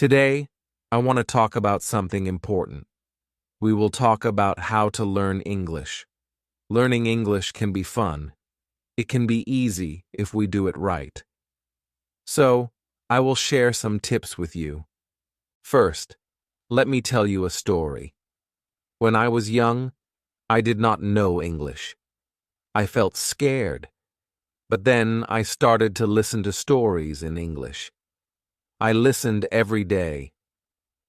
Today, I want to talk about something important. We will talk about how to learn English. Learning English can be fun. It can be easy if we do it right. So, I will share some tips with you. First, let me tell you a story. When I was young, I did not know English. I felt scared. But then I started to listen to stories in English. I listened every day.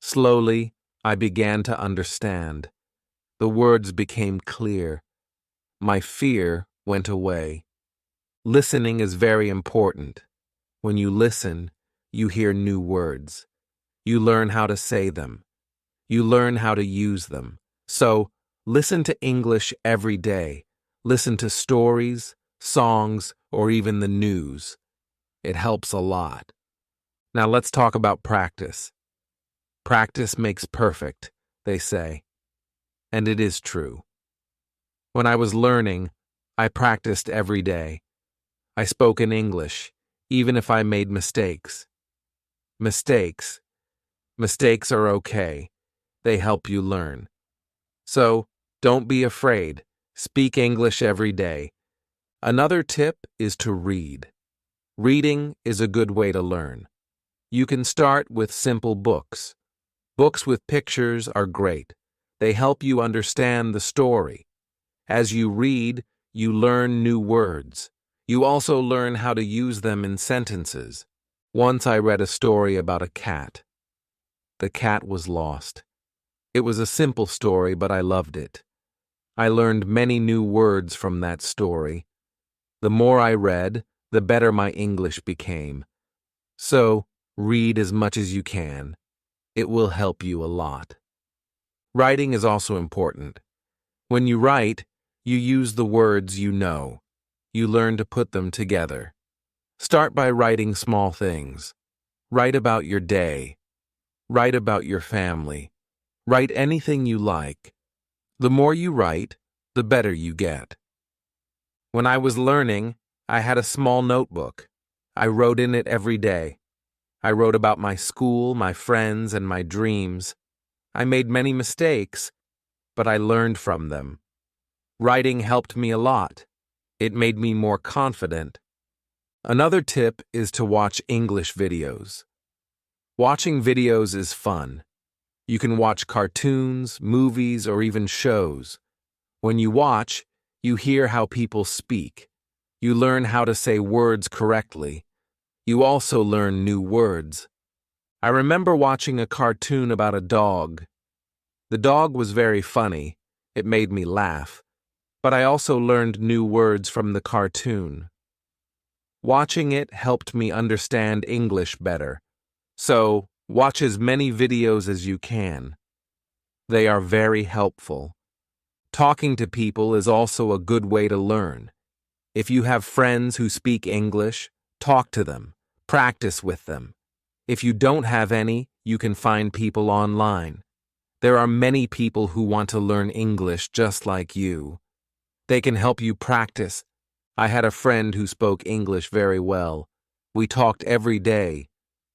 Slowly, I began to understand. The words became clear. My fear went away. Listening is very important. When you listen, you hear new words. You learn how to say them. You learn how to use them. So, listen to English every day. Listen to stories, songs, or even the news. It helps a lot. Now let's talk about practice. Practice makes perfect, they say. And it is true. When I was learning, I practiced every day. I spoke in English, even if I made mistakes. Mistakes are okay. They help you learn. So, don't be afraid. Speak English every day. Another tip is to read. Reading is a good way to learn. You can start with simple books. Books with pictures are great. They help you understand the story. As you read, you learn new words. You also learn how to use them in sentences. Once I read a story about a cat. The cat was lost. It was a simple story, but I loved it. I learned many new words from that story. The more I read, the better my English became. So, read as much as you can. It will help you a lot. Writing is also important. When you write, you use the words you know. You learn to put them together. Start by writing small things. Write about your day. Write about your family. Write anything you like. The more you write, the better you get. When I was learning, I had a small notebook. I wrote in it every day. I wrote about my school, my friends, and my dreams. I made many mistakes, but I learned from them. Writing helped me a lot. It made me more confident. Another tip is to watch English videos. Watching videos is fun. You can watch cartoons, movies, or even shows. When you watch, you hear how people speak. You learn how to say words correctly. You also learn new words. I remember watching a cartoon about a dog. The dog was very funny. It made me laugh. But I also learned new words from the cartoon. Watching it helped me understand English better. So, watch as many videos as you can. They are very helpful. Talking to people is also a good way to learn. If you have friends who speak English, talk to them. Practice with them. If you don't have any, you can find people online. There are many people who want to learn English just like you. They can help you practice. I had a friend who spoke English very well. We talked every day.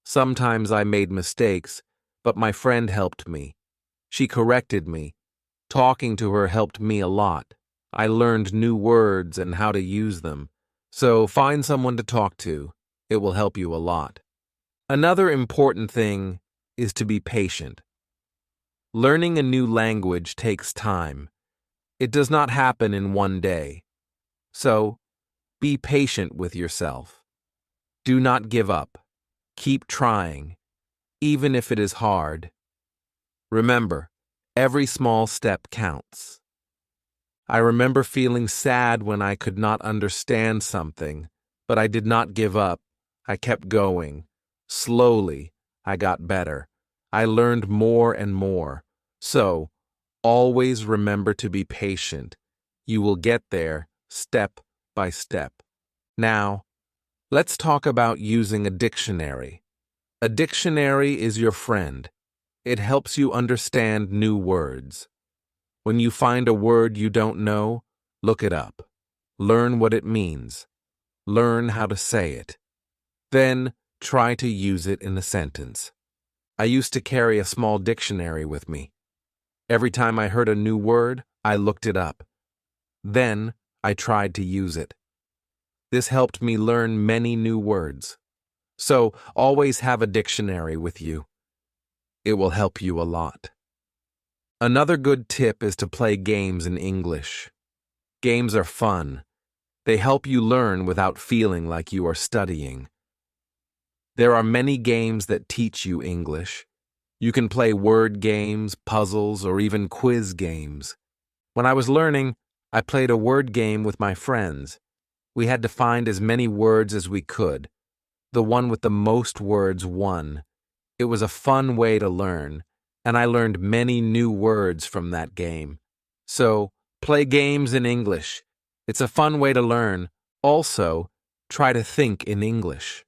Sometimes I made mistakes, but my friend helped me. She corrected me. Talking to her helped me a lot. I learned new words and how to use them. So find someone to talk to. It will help you a lot. Another important thing is to be patient. Learning a new language takes time. It does not happen in one day. So, be patient with yourself. Do not give up. Keep trying, even if it is hard. Remember, every small step counts. I remember feeling sad when I could not understand something, but I did not give up. I kept going. Slowly, I got better. I learned more and more. So, always remember to be patient. You will get there step by step. Now, let's talk about using a dictionary. A dictionary is your friend. It helps you understand new words. When you find a word you don't know, look it up. Learn what it means. Learn how to say it. Then, try to use it in a sentence. I used to carry a small dictionary with me. Every time I heard a new word, I looked it up. Then, I tried to use it. This helped me learn many new words. So, always have a dictionary with you. It will help you a lot. Another good tip is to play games in English. Games are fun. They help you learn without feeling like you are studying. There are many games that teach you English. You can play word games, puzzles, or even quiz games. When I was learning, I played a word game with my friends. We had to find as many words as we could. The one with the most words won. It was a fun way to learn, and I learned many new words from that game. So, play games in English. It's a fun way to learn. Also, try to think in English.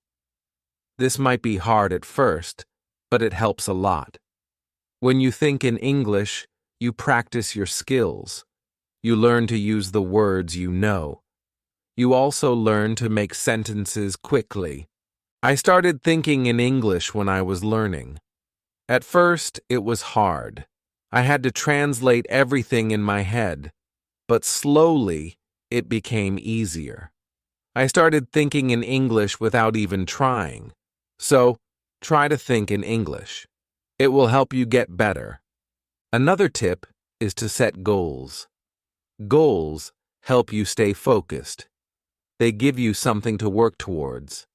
This might be hard at first, but it helps a lot. When you think in English, you practice your skills. You learn to use the words you know. You also learn to make sentences quickly. I started thinking in English when I was learning. At first, it was hard. I had to translate everything in my head, but slowly, it became easier. I started thinking in English without even trying. So, try to think in English. It will help you get better. Another tip is to set goals. Goals help you stay focused. They give you something to work towards.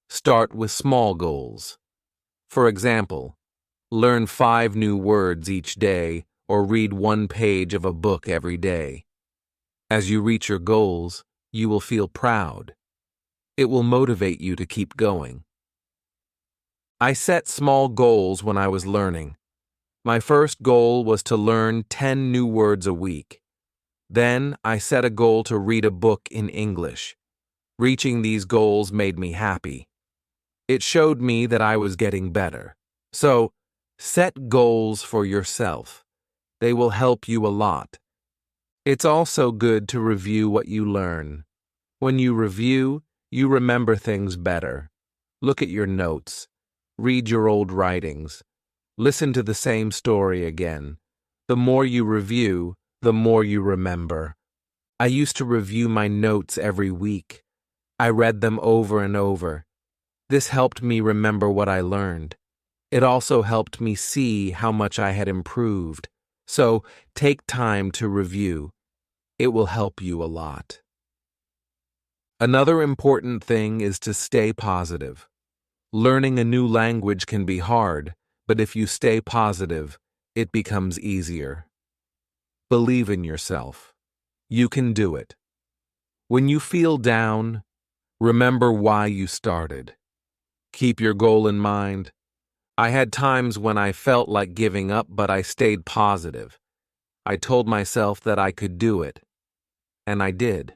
Start with small goals. For example, learn 5 new words each day or read 1 page of a book every day. As you reach your goals, you will feel proud. It will motivate you to keep going. I set small goals when I was learning. My first goal was to learn 10 new words a week. Then I set a goal to read a book in English. Reaching these goals made me happy. It showed me that I was getting better. So, set goals for yourself. They will help you a lot. It's also good to review what you learn. When you review, you remember things better. Look at your notes. Read your old writings. Listen to the same story again. The more you review, the more you remember. I used to review my notes every week. I read them over and over. This helped me remember what I learned. It also helped me see how much I had improved. So, take time to review. It will help you a lot. Another important thing is to stay positive. Learning a new language can be hard, but if you stay positive, it becomes easier. Believe in yourself. You can do it. When you feel down, remember why you started. Keep your goal in mind. I had times when I felt like giving up, but I stayed positive. I told myself that I could do it, and I did.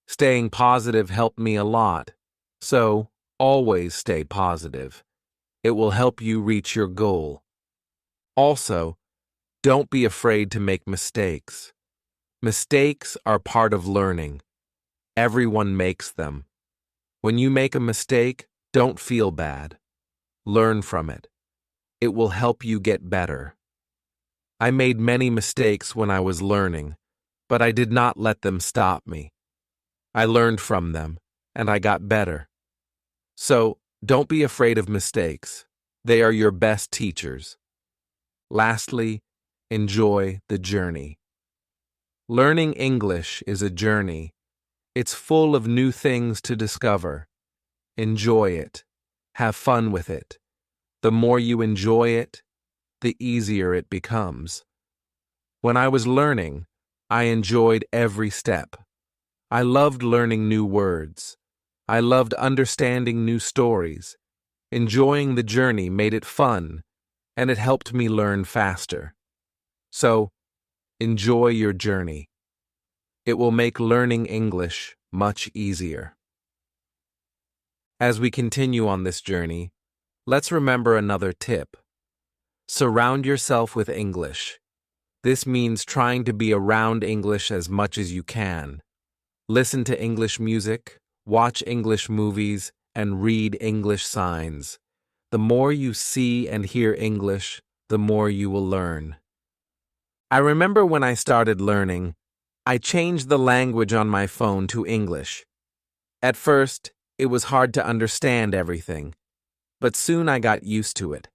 Staying positive helped me a lot, so always stay positive. It will help you reach your goal. Also, don't be afraid to make mistakes. Mistakes are part of learning. Everyone makes them. When you make a mistake, don't feel bad. Learn from it. It will help you get better. I made many mistakes when I was learning, but I did not let them stop me. I learned from them, and I got better. So, don't be afraid of mistakes. They are your best teachers. Lastly, enjoy the journey. Learning English is a journey. It's full of new things to discover. Enjoy it. Have fun with it. The more you enjoy it, the easier it becomes. When I was learning, I enjoyed every step. I loved learning new words. I loved understanding new stories. Enjoying the journey made it fun, and it helped me learn faster. So, enjoy your journey. It will make learning English much easier. As we continue on this journey, let's remember another tip. Surround yourself with English. This means trying to be around English as much as you can. Listen to English music, watch English movies, and read English signs. The more you see and hear English, the more you will learn. I remember when I started learning, I changed the language on my phone to English. At first, it was hard to understand everything, but soon I got used to it.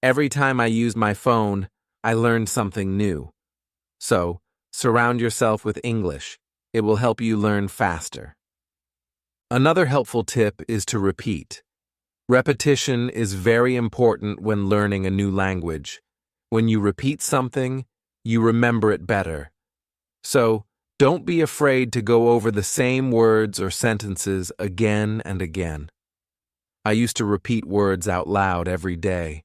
Every time I used my phone, I learned something new. So, surround yourself with English. It will help you learn faster. Another helpful tip is to repeat. Repetition is very important when learning a new language. When you repeat something, you remember it better. So, don't be afraid to go over the same words or sentences again and again. I used to repeat words out loud every day.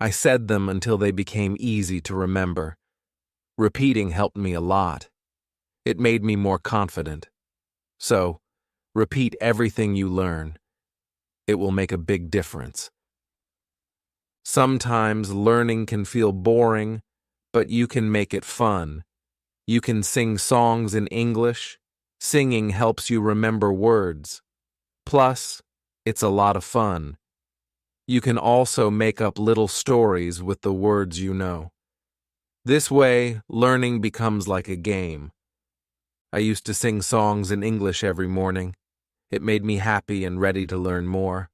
I said them until they became easy to remember. Repeating helped me a lot. It made me more confident. So, repeat everything you learn. It will make a big difference. Sometimes learning can feel boring, but you can make it fun. You can sing songs in English. Singing helps you remember words. Plus, it's a lot of fun. You can also make up little stories with the words you know. This way, learning becomes like a game. I used to sing songs in English every morning. It made me happy and ready to learn more.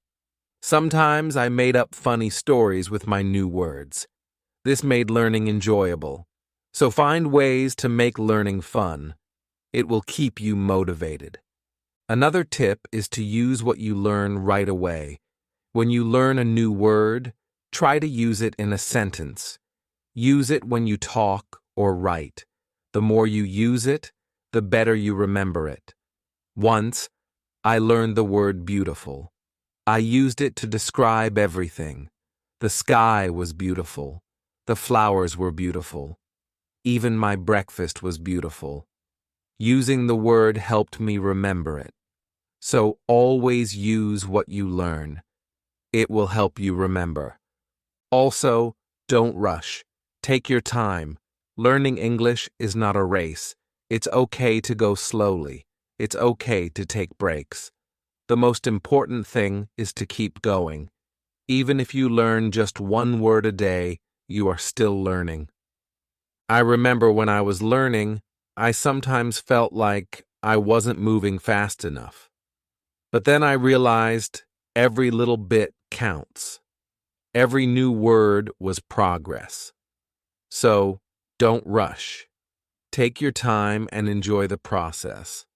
Sometimes I made up funny stories with my new words. This made learning enjoyable. So find ways to make learning fun. It will keep you motivated. Another tip is to use what you learn right away. When you learn a new word, try to use it in a sentence. Use it when you talk or write. The more you use it, the better you remember it. Once, I learned the word beautiful. I used it to describe everything. The sky was beautiful. The flowers were beautiful. Even my breakfast was beautiful. Using the word helped me remember it. So always use what you learn. It will help you remember. Also, don't rush. Take your time. Learning English is not a race. It's okay to go slowly. It's okay to take breaks. The most important thing is to keep going. Even if you learn just one word a day, you are still learning. I remember when I was learning, I sometimes felt like I wasn't moving fast enough. But then I realized every little bit counts. Every new word was progress. So, don't rush. Take your time and enjoy the process.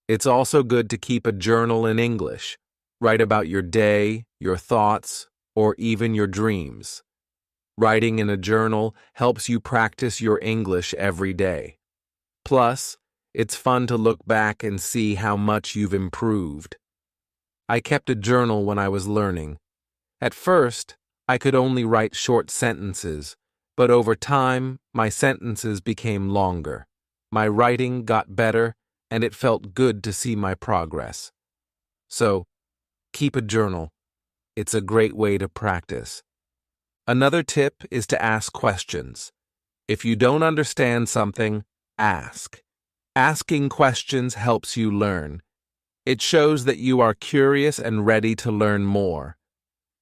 It's also good to keep a journal in English. Write about your day, your thoughts, or even your dreams. Writing in a journal helps you practice your English every day. Plus, it's fun to look back and see how much you've improved. I kept a journal when I was learning. At first, I could only write short sentences, but over time, my sentences became longer. My writing got better, and it felt good to see my progress. So, keep a journal. It's a great way to practice. Another tip is to ask questions. If you don't understand something, ask. Asking questions helps you learn. It shows that you are curious and ready to learn more.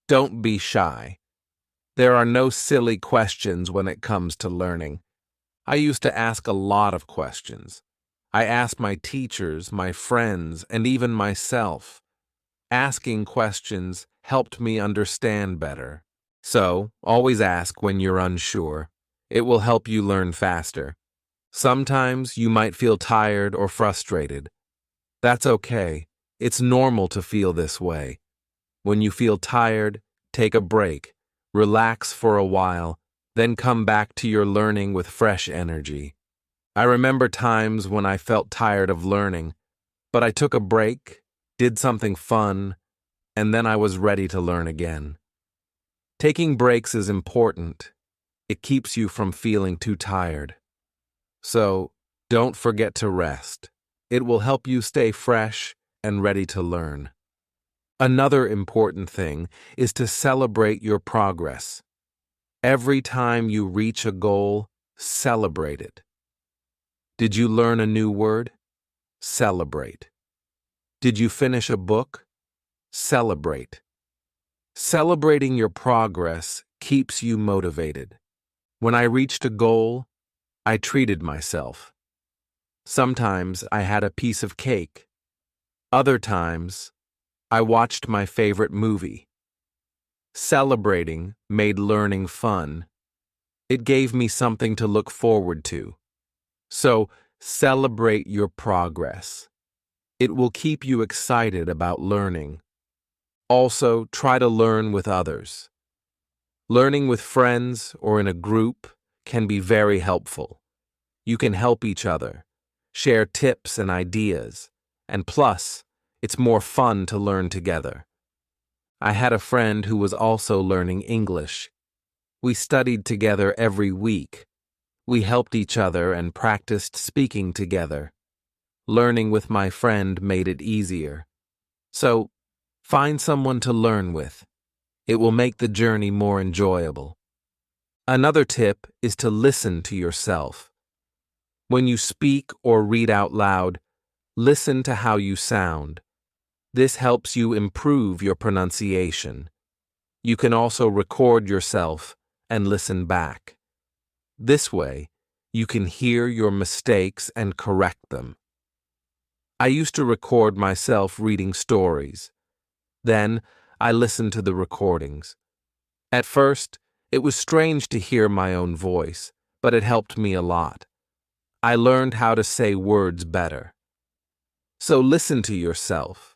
Don't be shy. There are no silly questions when it comes to learning. I used to ask a lot of questions. I asked my teachers, my friends, and even myself. Asking questions helped me understand better. So, always ask when you're unsure. It will help you learn faster. Sometimes you might feel tired or frustrated. That's okay. It's normal to feel this way. When you feel tired, take a break. Relax for a while, then come back to your learning with fresh energy. I remember times when I felt tired of learning, but I took a break, did something fun, and then I was ready to learn again. Taking breaks is important. It keeps you from feeling too tired. So, don't forget to rest. It will help you stay fresh and ready to learn. Another important thing is to celebrate your progress. Every time you reach a goal, celebrate it. Did you learn a new word? Celebrate. Did you finish a book? Celebrate. Celebrating your progress keeps you motivated. When I reached a goal, I treated myself. Sometimes I had a piece of cake. Other times, I watched my favorite movie. Celebrating made learning fun. It gave me something to look forward to. So, celebrate your progress. It will keep you excited about learning. Also, try to learn with others. Learning with friends or in a group can be very helpful. You can help each other, share tips and ideas, and plus, it's more fun to learn together. I had a friend who was also learning English. We studied together every week. We helped each other and practiced speaking together. Learning with my friend made it easier. So, find someone to learn with. It will make the journey more enjoyable. Another tip is to listen to yourself. When you speak or read out loud, listen to how you sound. This helps you improve your pronunciation. You can also record yourself and listen back. This way, you can hear your mistakes and correct them. I used to record myself reading stories. Then, I listened to the recordings. At first, it was strange to hear my own voice, but it helped me a lot. I learned how to say words better. So listen to yourself.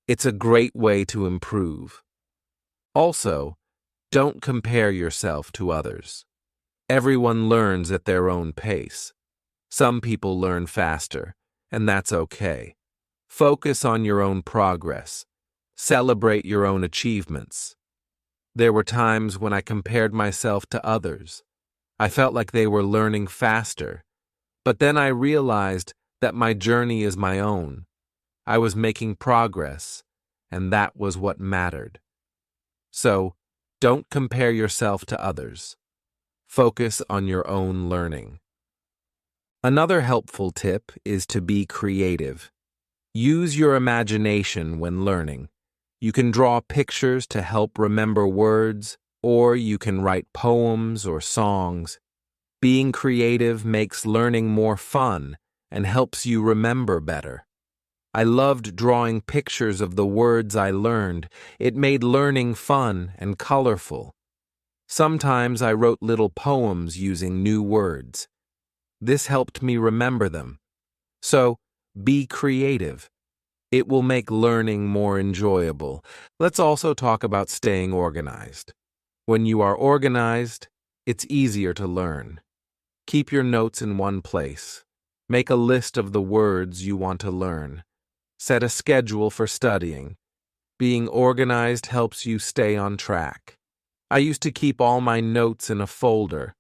It's a great way to improve. Also, don't compare yourself to others. Everyone learns at their own pace. Some people learn faster, and that's okay. Focus on your own progress. Celebrate your own achievements. There were times when I compared myself to others. I felt like they were learning faster, but then I realized that my journey is my own. I was making progress, and that was what mattered. So, don't compare yourself to others. Focus on your own learning. Another helpful tip is to be creative. Use your imagination when learning. You can draw pictures to help remember words, or you can write poems or songs. Being creative makes learning more fun and helps you remember better. I loved drawing pictures of the words I learned. It made learning fun and colorful. Sometimes I wrote little poems using new words. This helped me remember them. So, be creative. It will make learning more enjoyable. Let's also talk about staying organized. When you are organized, it's easier to learn. Keep your notes in one place. Make a list of the words you want to learn. Set a schedule for studying. Being organized helps you stay on track. I used to keep all my notes in a folder.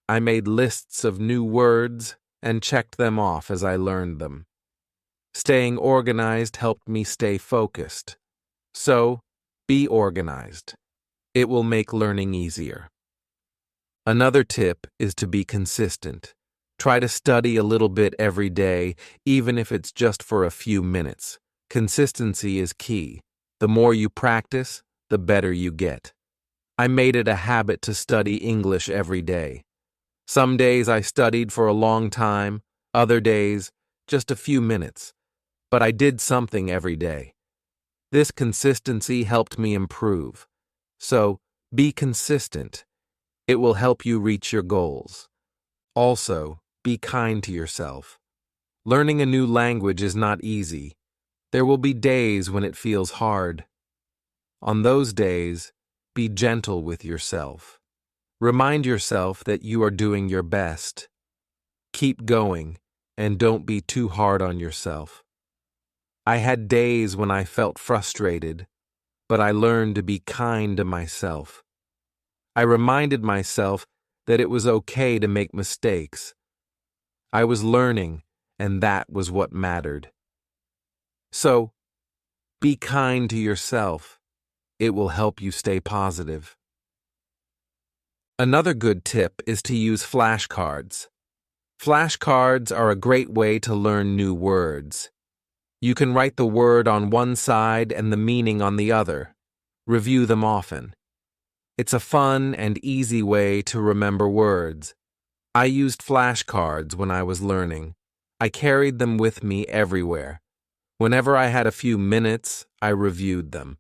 I made lists of new words and checked them off as I learned them. Staying organized helped me stay focused. So, be organized. It will make learning easier. Another tip is to be consistent. Try to study a little bit every day, even if it's just for a few minutes. Consistency is key. The more you practice, the better you get. I made it a habit to study English every day. Some days I studied for a long time, other days, just a few minutes. But I did something every day. This consistency helped me improve. So, be consistent. It will help you reach your goals. Also, be kind to yourself. Learning a new language is not easy. There will be days when it feels hard. On those days, be gentle with yourself. Remind yourself that you are doing your best. Keep going, and don't be too hard on yourself. I had days when I felt frustrated, but I learned to be kind to myself. I reminded myself that it was okay to make mistakes. I was learning, and that was what mattered. So, be kind to yourself. It will help you stay positive. Another good tip is to use flashcards. Flashcards are a great way to learn new words. You can write the word on one side and the meaning on the other. Review them often. It's a fun and easy way to remember words. I used flashcards when I was learning. I carried them with me everywhere. Whenever I had a few minutes, I reviewed them.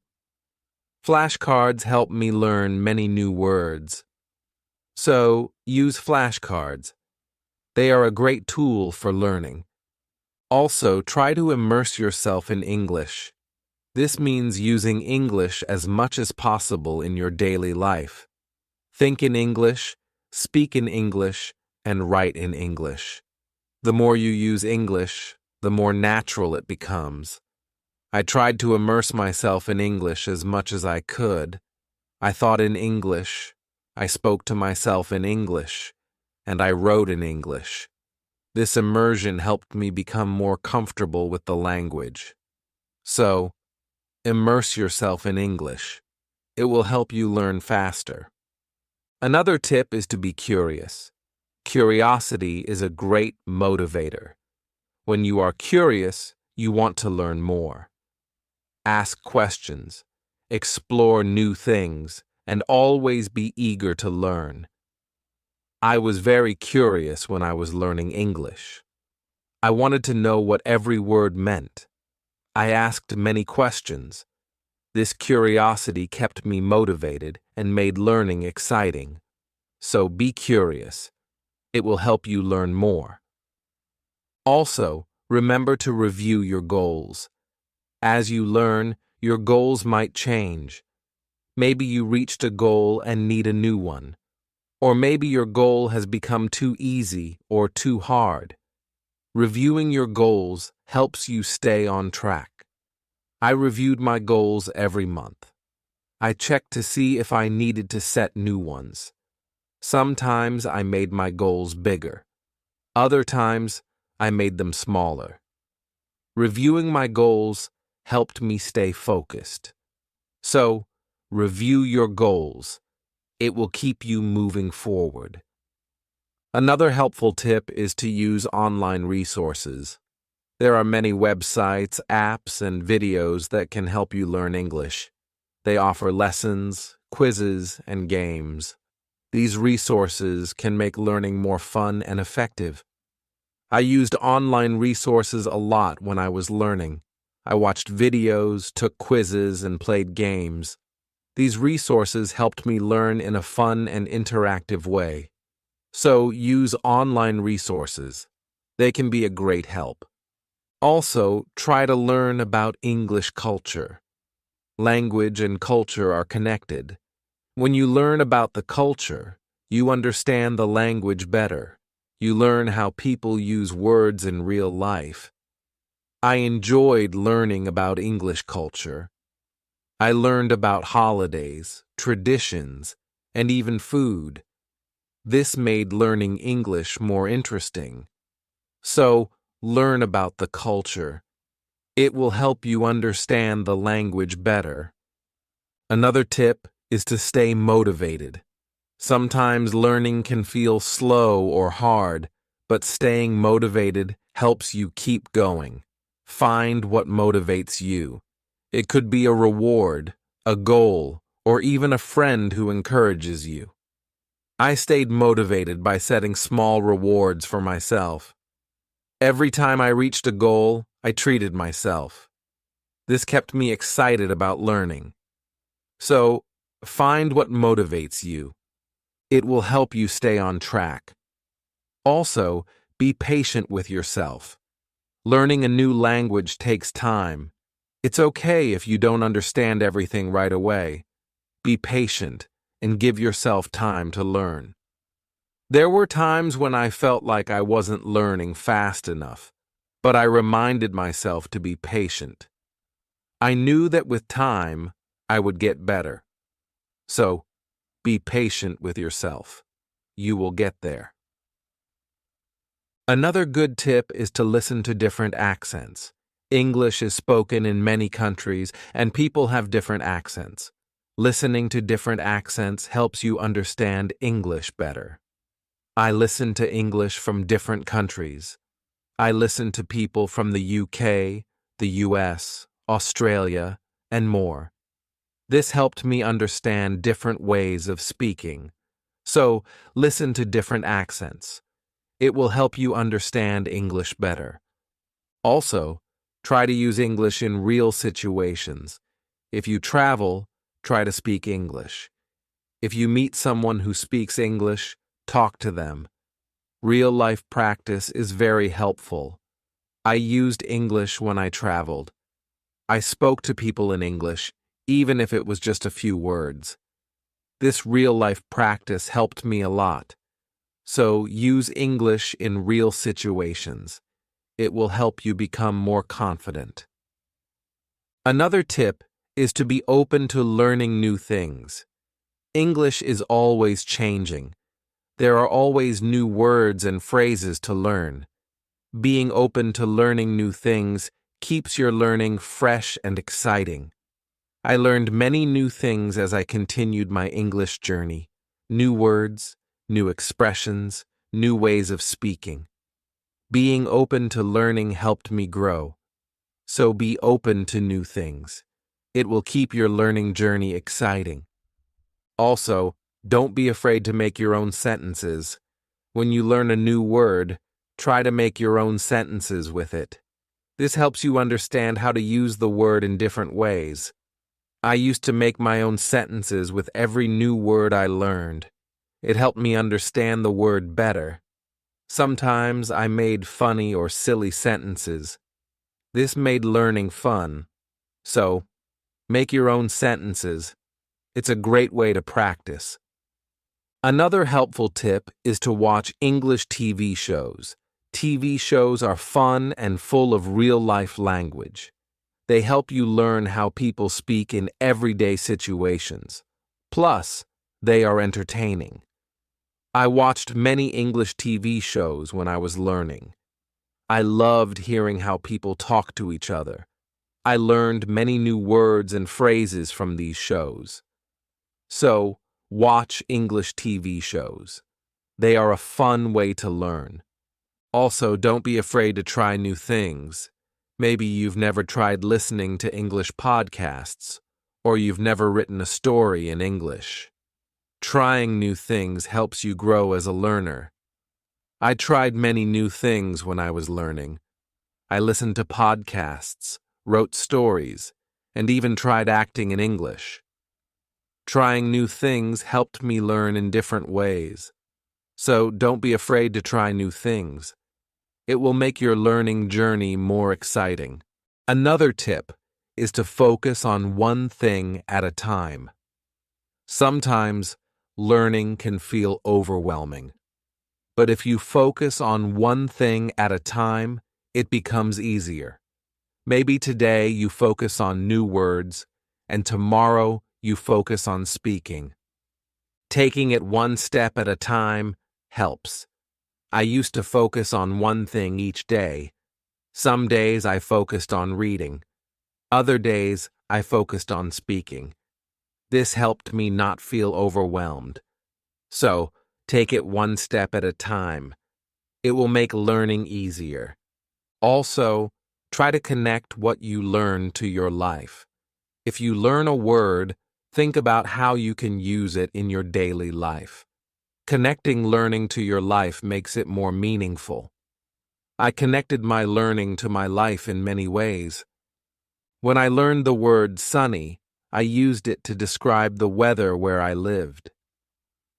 Flashcards help me learn many new words. So, use flashcards. They are a great tool for learning. Also, try to immerse yourself in English. This means using English as much as possible in your daily life. Think in English, speak in English, and write in English. The more you use English, the more natural it becomes. I tried to immerse myself in English as much as I could. I thought in English, I spoke to myself in English, and I wrote in English. This immersion helped me become more comfortable with the language. So, immerse yourself in English. It will help you learn faster. Another tip is to be curious. Curiosity is a great motivator. When you are curious, you want to learn more. Ask questions, explore new things, and always be eager to learn. I was very curious when I was learning English. I wanted to know what every word meant. I asked many questions. This curiosity kept me motivated and made learning exciting. So be curious. It will help you learn more. Also, remember to review your goals. As you learn, your goals might change. Maybe you reached a goal and need a new one. Or maybe your goal has become too easy or too hard. Reviewing your goals helps you stay on track. I reviewed my goals every month. I checked to see if I needed to set new ones. Sometimes I made my goals bigger. Other times, I made them smaller. Reviewing my goals helped me stay focused. So, review your goals. It will keep you moving forward. Another helpful tip is to use online resources. There are many websites, apps, and videos that can help you learn English. They offer lessons, quizzes, and games. These resources can make learning more fun and effective. I used online resources a lot when I was learning. I watched videos, took quizzes, and played games. These resources helped me learn in a fun and interactive way. So use online resources. They can be a great help. Also, try to learn about English culture. Language and culture are connected. When you learn about the culture, you understand the language better. You learn how people use words in real life. I enjoyed learning about English culture. I learned about holidays, traditions, and even food. This made learning English more interesting. So, learn about the culture. It will help you understand the language better. Another tip is to stay motivated. Sometimes learning can feel slow or hard, but staying motivated helps you keep going. Find what motivates you. It could be a reward, a goal, or even a friend who encourages you. I stayed motivated by setting small rewards for myself. Every time I reached a goal, I treated myself. This kept me excited about learning. So, find what motivates you. It will help you stay on track. Also, be patient with yourself. Learning a new language takes time. It's okay if you don't understand everything right away. Be patient and give yourself time to learn. There were times when I felt like I wasn't learning fast enough, but I reminded myself to be patient. I knew that with time, I would get better. So, be patient with yourself. You will get there. Another good tip is to listen to different accents. English is spoken in many countries, and people have different accents. Listening to different accents helps you understand English better. I listen to English from different countries. I listen to people from the UK, the US, Australia, and more. This helped me understand different ways of speaking. So, listen to different accents. It will help you understand English better. Also, try to use English in real situations. If you travel, try to speak English. If you meet someone who speaks English, talk to them. Real-life practice is very helpful. I used English when I traveled. I spoke to people in English, even if it was just a few words. This real-life practice helped me a lot. So use English in real situations. It will help you become more confident. Another tip is to be open to learning new things. English is always changing. There are always new words and phrases to learn. Being open to learning new things keeps your learning fresh and exciting. I learned many new things as I continued my English journey. New words, new expressions, new ways of speaking. Being open to learning helped me grow. So be open to new things. It will keep your learning journey exciting. Also, don't be afraid to make your own sentences. When you learn a new word, try to make your own sentences with it. This helps you understand how to use the word in different ways. I used to make my own sentences with every new word I learned. It helped me understand the word better. Sometimes I made funny or silly sentences. This made learning fun. So, make your own sentences. It's a great way to practice. Another helpful tip is to watch English TV shows. TV shows are fun and full of real-life language. They help you learn how people speak in everyday situations. Plus, they are entertaining. I watched many English TV shows when I was learning. I loved hearing how people talk to each other. I learned many new words and phrases from these shows. So, watch English TV shows. They are a fun way to learn. Also, don't be afraid to try new things. Maybe you've never tried listening to English podcasts, or you've never written a story in English. Trying new things helps you grow as a learner. I tried many new things when I was learning. I listened to podcasts, wrote stories, and even tried acting in English. Trying new things helped me learn in different ways. So don't be afraid to try new things. It will make your learning journey more exciting. Another tip is to focus on one thing at a time. Sometimes learning can feel overwhelming. But if you focus on one thing at a time, it becomes easier. Maybe today you focus on new words, and tomorrow you focus on speaking. Taking it one step at a time helps. I used to focus on one thing each day. Some days I focused on reading. Other days I focused on speaking. This helped me not feel overwhelmed. So, take it one step at a time. It will make learning easier. Also, try to connect what you learn to your life. If you learn a word, think about how you can use it in your daily life. Connecting learning to your life makes it more meaningful. I connected my learning to my life in many ways. When I learned the word sunny, I used it to describe the weather where I lived.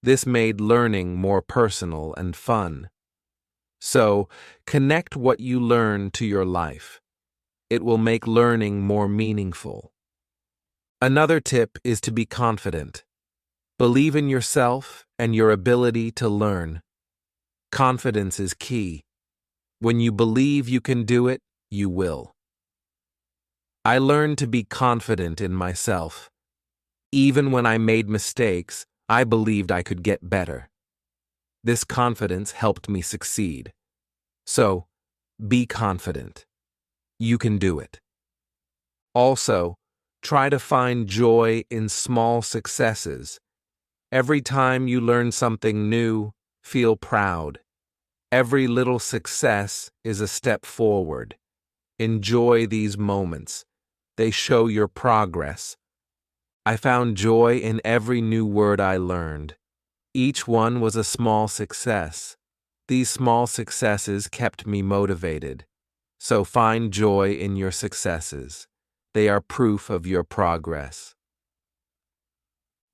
This made learning more personal and fun. So, connect what you learn to your life. It will make learning more meaningful. Another tip is to be confident. Believe in yourself and your ability to learn. Confidence is key. When you believe you can do it, you will. I learned to be confident in myself. Even when I made mistakes, I believed I could get better. This confidence helped me succeed. So, be confident. You can do it. Also, try to find joy in small successes. Every time you learn something new, feel proud. Every little success is a step forward. Enjoy these moments. They show your progress. I found joy in every new word I learned. Each one was a small success. These small successes kept me motivated. So find joy in your successes. They are proof of your progress.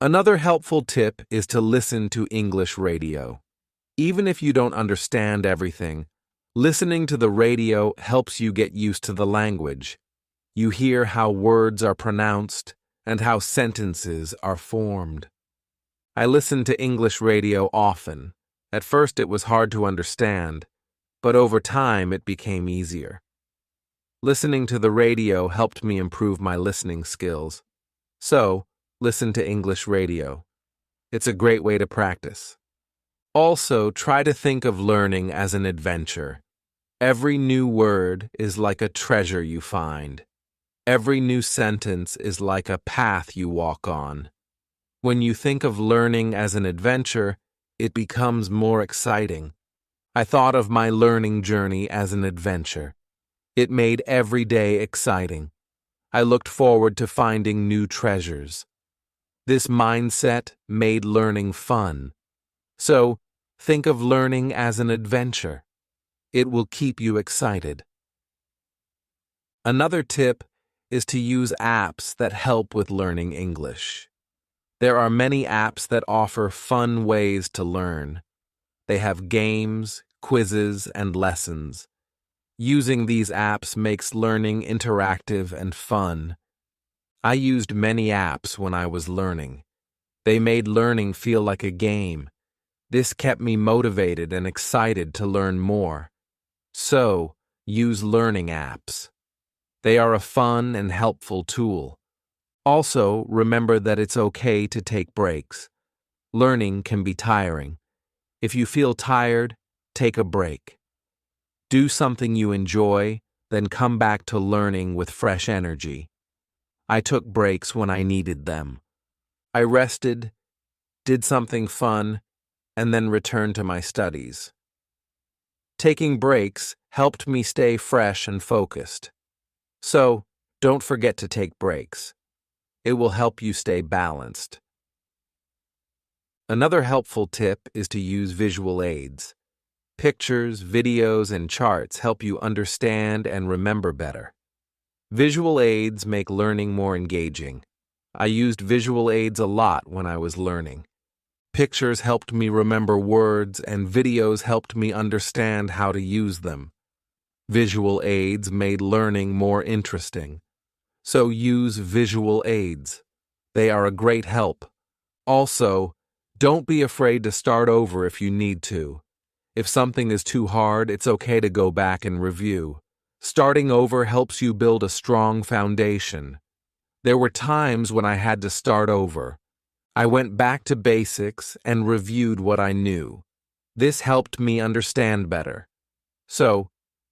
Another helpful tip is to listen to English radio. Even if you don't understand everything, listening to the radio helps you get used to the language. You hear how words are pronounced and how sentences are formed. I listened to English radio often. At first it was hard to understand, but over time it became easier. Listening to the radio helped me improve my listening skills. So, listen to English radio. It's a great way to practice. Also, try to think of learning as an adventure. Every new word is like a treasure you find. Every new sentence is like a path you walk on. When you think of learning as an adventure, it becomes more exciting. I thought of my learning journey as an adventure. It made every day exciting. I looked forward to finding new treasures. This mindset made learning fun. So, think of learning as an adventure. It will keep you excited. Another tip is to use apps that help with learning English. There are many apps that offer fun ways to learn. They have games, quizzes, and lessons. Using these apps makes learning interactive and fun. I used many apps when I was learning. They made learning feel like a game. This kept me motivated and excited to learn more. So, use learning apps. They are a fun and helpful tool. Also, remember that it's okay to take breaks. Learning can be tiring. If you feel tired, take a break. Do something you enjoy, then come back to learning with fresh energy. I took breaks when I needed them. I rested, did something fun, and then returned to my studies. Taking breaks helped me stay fresh and focused. So, don't forget to take breaks. It will help you stay balanced. Another helpful tip is to use visual aids. Pictures, videos, and charts help you understand and remember better. Visual aids make learning more engaging. I used visual aids a lot when I was learning. Pictures helped me remember words, and videos helped me understand how to use them. Visual aids made learning more interesting. So use visual aids. They are a great help. Also, don't be afraid to start over if you need to. If something is too hard, it's okay to go back and review. Starting over helps you build a strong foundation. There were times when I had to start over. I went back to basics and reviewed what I knew. This helped me understand better. So,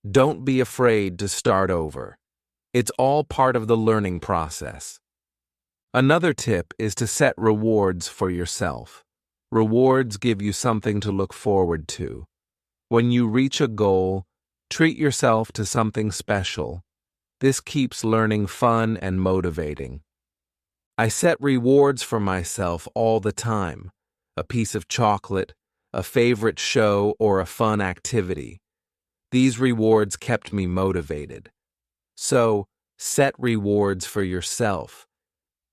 don't be afraid to start over. It's all part of the learning process. Another tip is to set rewards for yourself. Rewards give you something to look forward to. When you reach a goal, treat yourself to something special. This keeps learning fun and motivating. I set rewards for myself all the time. A piece of chocolate, a favorite show, or a fun activity. These rewards kept me motivated. So, set rewards for yourself.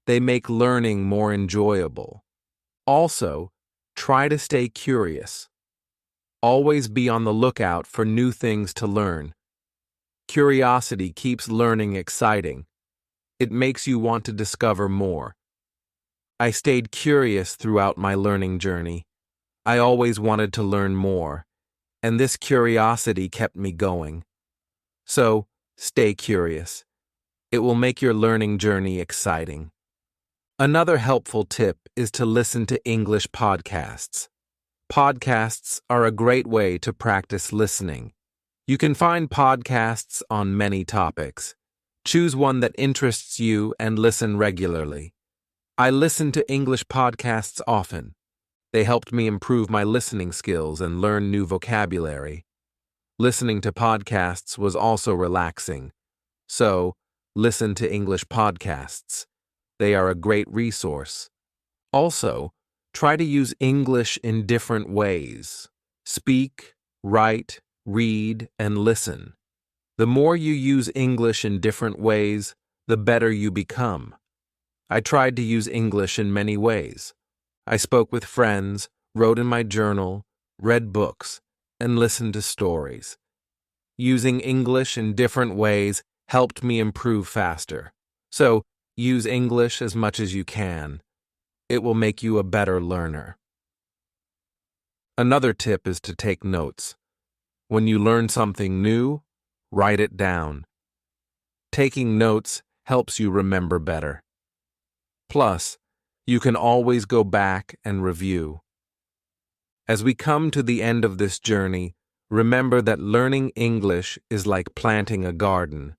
They make learning more enjoyable. Also, try to stay curious. Always be on the lookout for new things to learn. Curiosity keeps learning exciting. It makes you want to discover more. I stayed curious throughout my learning journey. I always wanted to learn more, and this curiosity kept me going. So, stay curious. It will make your learning journey exciting. Another helpful tip is to listen to English podcasts. Podcasts are a great way to practice listening. You can find podcasts on many topics. Choose one that interests you and listen regularly. I listen to English podcasts often. They helped me improve my listening skills and learn new vocabulary. Listening to podcasts was also relaxing. So, listen to English podcasts. They are a great resource. Also, try to use English in different ways. Speak, write, read, and listen. The more you use English in different ways, the better you become. I tried to use English in many ways. I spoke with friends, wrote in my journal, read books, and listened to stories. Using English in different ways helped me improve faster. So, use English as much as you can. It will make you a better learner. Another tip is to take notes. When you learn something new, write it down. Taking notes helps you remember better. Plus, you can always go back and review. As we come to the end of this journey, remember that learning English is like planting a garden.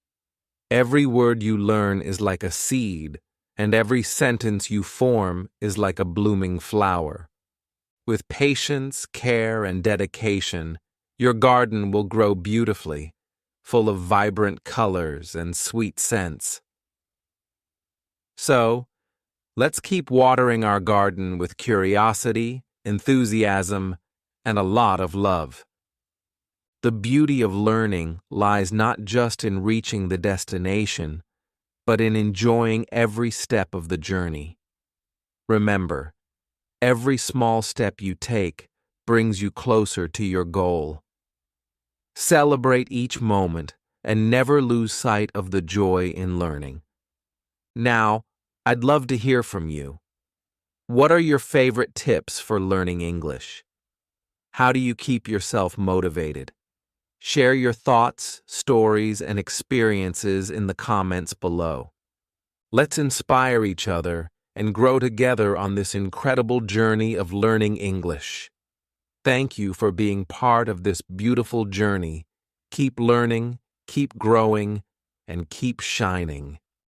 Every word you learn is like a seed, and every sentence you form is like a blooming flower. With patience, care, and dedication, your garden will grow beautifully, full of vibrant colors and sweet scents. So, let's keep watering our garden with curiosity, enthusiasm, and a lot of love. The beauty of learning lies not just in reaching the destination, but in enjoying every step of the journey. Remember, every small step you take brings you closer to your goal. Celebrate each moment and never lose sight of the joy in learning. Now, I'd love to hear from you. What are your favorite tips for learning English? How do you keep yourself motivated? Share your thoughts, stories, and experiences in the comments below. Let's inspire each other and grow together on this incredible journey of learning English. Thank you for being part of this beautiful journey. Keep learning, keep growing, and keep shining.